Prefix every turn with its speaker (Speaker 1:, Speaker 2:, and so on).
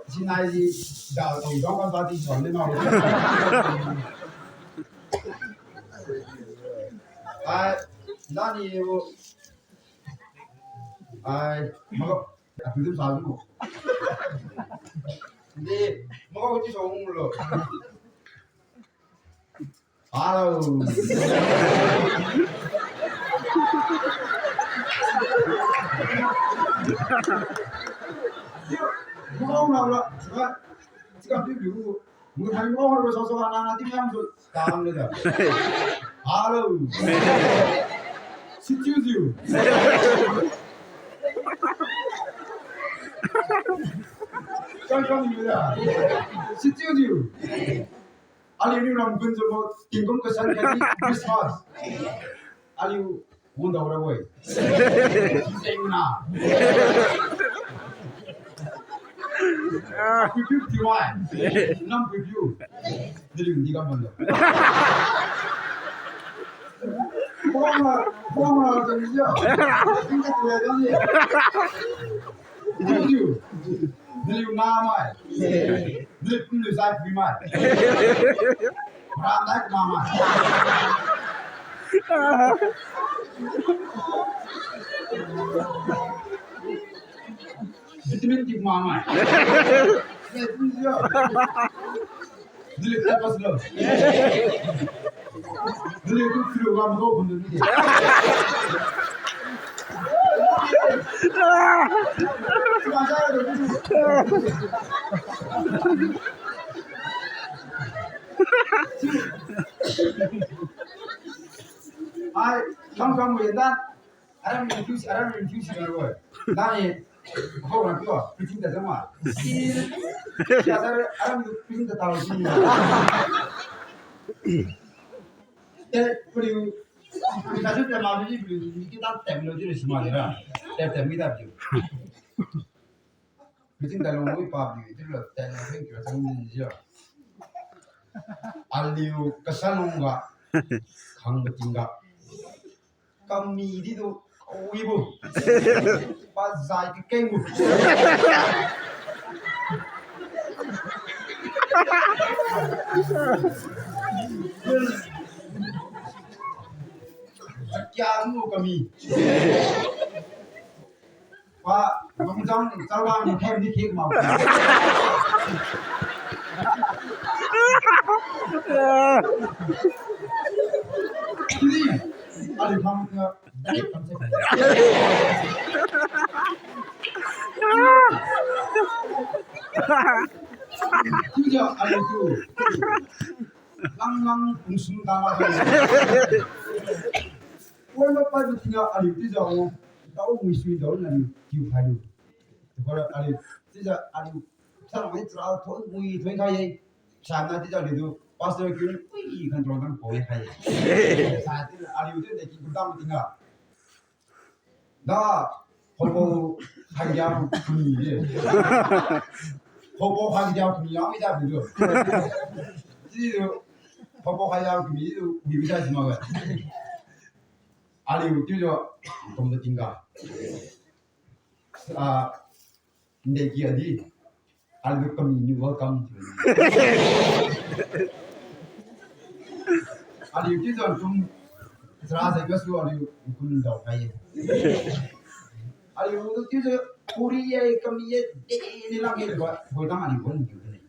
Speaker 1: 지나이 다 동동간 바디 전에 나오고 아 나니 뭐 뭐가 그좀 사주고 근데 뭐가 어찌 좋은 걸로 아우 뭐가 나오라 지금 비비고 뭐 다른 거 하러 서서 하나 뛰면서 다음니다 아우 시티우즈 깜깜입니다 시티우즈 알리우랑 근저 뭐 긴금 그 산까지 크리스마스 알리우 온다 오라고 해 세구나 review 디와인 남 review 들리고 네가 먼저 포함을 정이죠 생각 왜 정이 review 들리고 나마이 들리 분류 사이 비마이 브라나이 나마이 비타민 D 마마이 네 분류죠 들리 tapaslo 들리 그 필요가 뭐 본는데 아, 평소한 거 옛날 아람이 휴식하고 나니 그거 말고 비친다 정말 야사를 아람이 비친다 다루시는 때 그리고 가서 때 마음이 이게 다 때문에 심하더라 때문이다 지금 비친다 너무 빠비 들러 때는 생겨 정신이죠 알리우 까살롱가 강것인가 까미디도 오이부 빠자이 그 깽구 짱구 까미 와 농장 짤방 햄디 케이크 먹고 아니 방금 진짜 아니 그 랑랑 공순 담아서 월급 받으니까 아니 진짜 나오고 있습니다 오늘 기억하려 그걸 아니 진짜 아니 사람이 들어 돈 가야 장난 진짜 그래도 pastor kini kui kan trodan boy khai saat ini ali udah deki pertama tinggal 나 호보 하기야 분이 호보 하기야 분이 아니다 그죠 지도 호보 하기야 분이 우리가 지마가 ali udah 좀 더 tinggal 아 근데 기어디 ali kami welcome ali udah 좀 serasa kesu ali kun dah kaya ali udah juga Korea kami ye ini lagi buat ali pun gitu nih